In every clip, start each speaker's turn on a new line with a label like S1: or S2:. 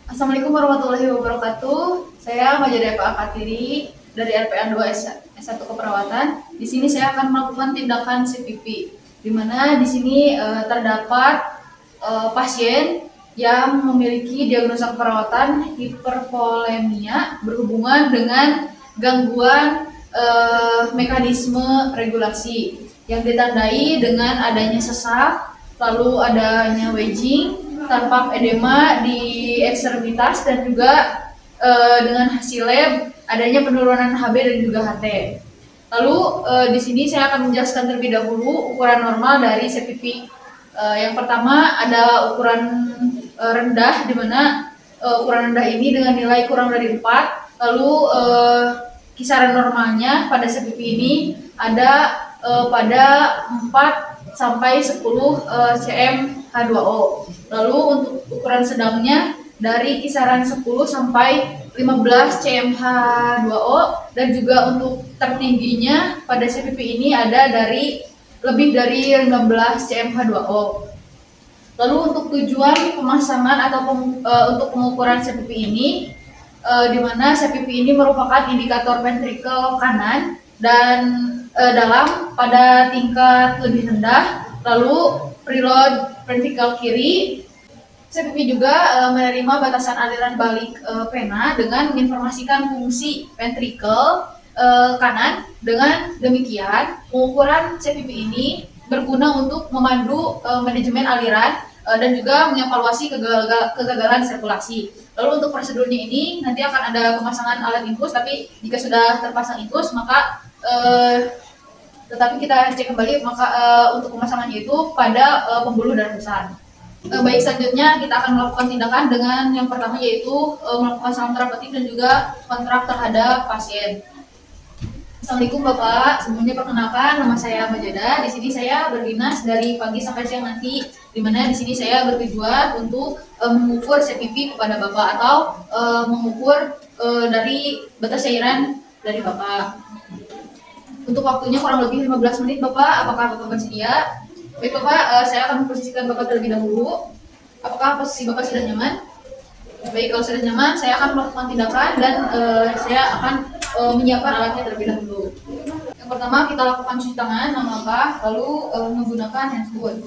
S1: Assalamualaikum warahmatullahi wabarakatuh. Saya Majida Eva Akatiri dari RPA 2 S1 Keperawatan. Di sini saya akan melakukan tindakan CPP, di mana di sini terdapat pasien yang memiliki diagnosa keperawatan hipervolemia berhubungan dengan gangguan mekanisme regulasi yang ditandai dengan adanya sesak, lalu adanya wedging, tampak edema di ekstremitas, dan juga dengan hasil lab adanya penurunan HB dan juga HT. Lalu di sini saya akan menjelaskan terlebih dahulu ukuran normal dari CPP. Yang pertama ada ukuran rendah, di mana ukuran rendah ini dengan nilai kurang dari 4. Lalu kisaran normalnya pada CPP ini ada pada 4 sampai 10 cm H2O. Lalu untuk ukuran sedangnya dari kisaran 10 sampai 15 cm H2O, dan juga untuk tertingginya pada CPP ini ada dari lebih dari 15 cm H2O. Lalu untuk tujuan pemasangan atau untuk pengukuran CPP ini, di mana CPP ini merupakan indikator ventrikel kanan dan dalam pada tingkat lebih rendah, lalu preload ventrikel kiri. CPP juga menerima batasan aliran balik pena dengan menginformasikan fungsi ventrikel kanan. Dengan demikian, pengukuran CPP ini berguna untuk memandu manajemen aliran dan juga mengevaluasi kegagalan sirkulasi. Lalu untuk prosedurnya ini nanti akan ada pemasangan alat infus, tapi jika sudah terpasang infus maka tetapi kita cek kembali maka untuk pemasangannya itu pada pembuluh darah besar. Baik, selanjutnya kita akan melakukan tindakan dengan yang pertama, yaitu melakukan salam terapeutik dan juga kontrak terhadap pasien. Assalamualaikum Bapak, sebelumnya perkenalkan nama saya Majida. Di sini saya berdinas dari pagi sampai siang nanti, di mana di sini saya bertujuan untuk mengukur CPP kepada Bapak atau mengukur dari batas cairan dari Bapak. Untuk waktunya kurang lebih 15 menit Bapak, apakah Bapak bersedia? Baik Bapak, saya akan memposisikan Bapak terlebih dahulu. Apakah posisi Bapak sudah nyaman? Baik, kalau sudah nyaman, saya akan melakukan tindakan dan saya akan menyiapkan alatnya terlebih dahulu. Yang pertama, kita lakukan cuci tangan, langkah, lalu menggunakan handphone.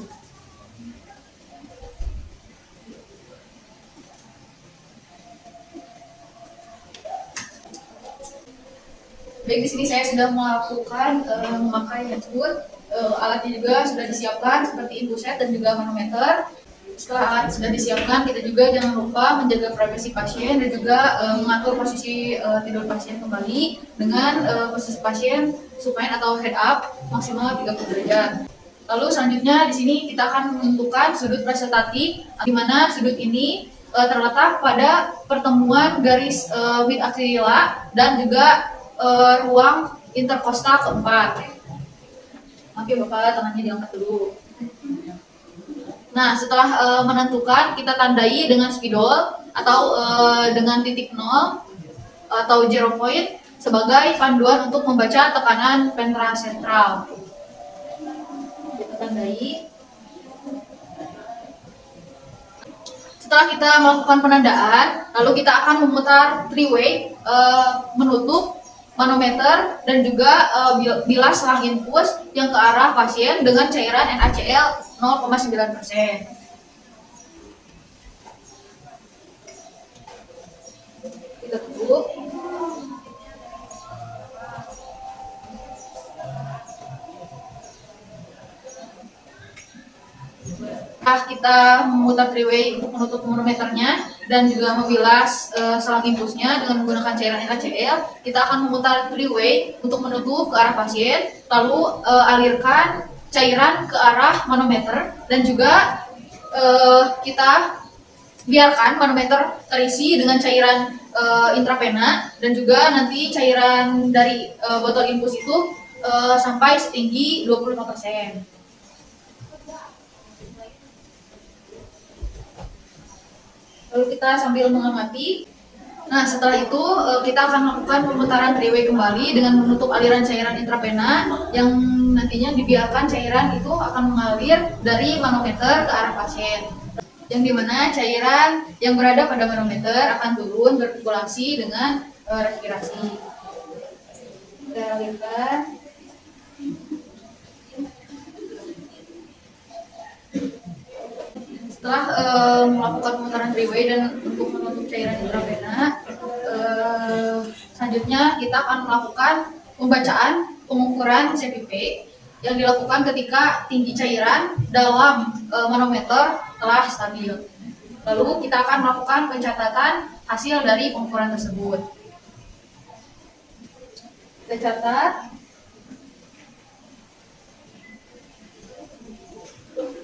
S1: Baik, di sini saya sudah melakukan memakai handphone. Alatnya juga sudah disiapkan seperti infuset dan juga manometer. Setelah alat sudah disiapkan, kita juga jangan lupa menjaga privasi pasien dan juga mengatur posisi tidur pasien kembali dengan posisi pasien supine atau head up maksimal 30 derajat. Lalu selanjutnya di sini kita akan menentukan sudut presentatif, di mana sudut ini terletak pada pertemuan garis mid axilla dan juga ruang interkostal keempat. Oke Bapak, tangannya diangkat dulu. Nah, setelah menentukan, kita tandai dengan spidol atau dengan titik 0 atau 0 point sebagai panduan untuk membaca tekanan ventrasentral. Kita tandai. Setelah kita melakukan penandaan, lalu kita akan memutar three-way menutup manometer dan juga bilas selang infus yang ke arah pasien dengan cairan NaCl 0,9%. Kita tutup. Kita memutar three-way untuk menutup manometernya dan juga membilas selang infusnya dengan menggunakan cairan NaCl. Kita akan memutar three-way untuk menutup ke arah pasien, lalu alirkan cairan ke arah manometer dan juga kita biarkan manometer terisi dengan cairan intravena, dan juga nanti cairan dari botol infus itu sampai setinggi 25%. Lalu kita sambil mengamati. Nah, setelah itu kita akan melakukan pemutaran three-way kembali dengan menutup aliran cairan intravena yang nantinya dibiarkan cairan itu akan mengalir dari manometer ke arah pasien. yang dimana cairan yang berada pada manometer akan turun bersirkulasi dengan respirasi. Kita alirkan. Setelah melakukan pemutaran three-way dan untuk menutup cairan intravena, selanjutnya kita akan melakukan pembacaan pengukuran CPP yang dilakukan ketika tinggi cairan dalam manometer telah stabil. Lalu kita akan melakukan pencatatan hasil dari pengukuran tersebut. Kita catat.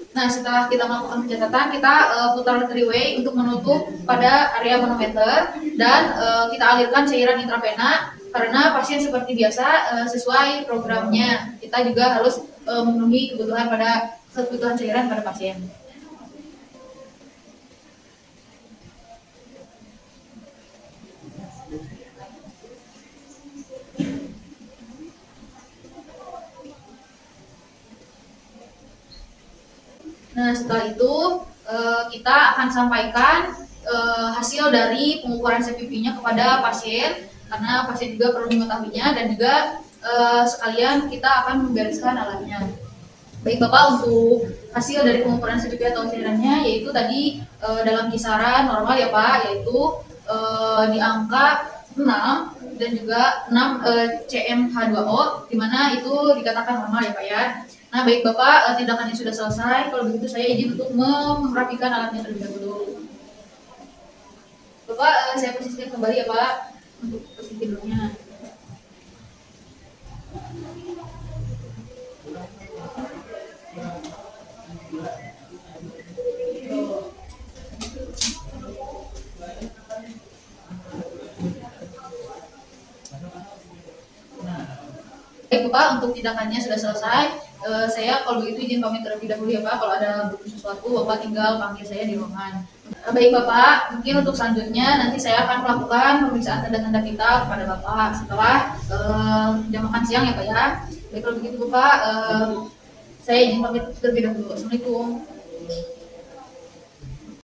S1: Nah, setelah kita melakukan pencatatan, kita putar three-way untuk menutup pada area manometer dan kita alirkan cairan intravena karena pasien seperti biasa sesuai programnya. Kita juga harus memenuhi kebutuhan cairan pada pasien. Nah, setelah itu kita akan sampaikan hasil dari pengukuran CPP-nya kepada pasien karena pasien juga perlu mengetahuinya dan juga sekalian kita akan membereskan alatnya. Baik Bapak, untuk hasil dari pengukuran CPP atau cairannya yaitu tadi dalam kisaran normal ya Pak, yaitu di angka 6 dan juga 6 cmH2O, di mana itu dikatakan normal ya Pak ya. Nah baik Bapak, tindakannya sudah selesai. Kalau begitu saya izin untuk merapikan alatnya terlebih dahulu. Bapak, saya posisikan kembali ya Pak untuk posisi tidurnya. Baik Bapak, untuk tindakannya sudah selesai. Saya kalau begitu izin pamit terlebih dahulu ya Pak. Kalau ada butuh sesuatu Bapak tinggal panggil saya di ruangan. Baik Bapak, mungkin untuk selanjutnya nanti saya akan melakukan pemeriksaan tanda-tanda vital kepada Bapak setelah jam makan siang ya Pak ya. Baik kalau begitu Bapak, saya izin pamit terlebih dahulu. Assalamualaikum.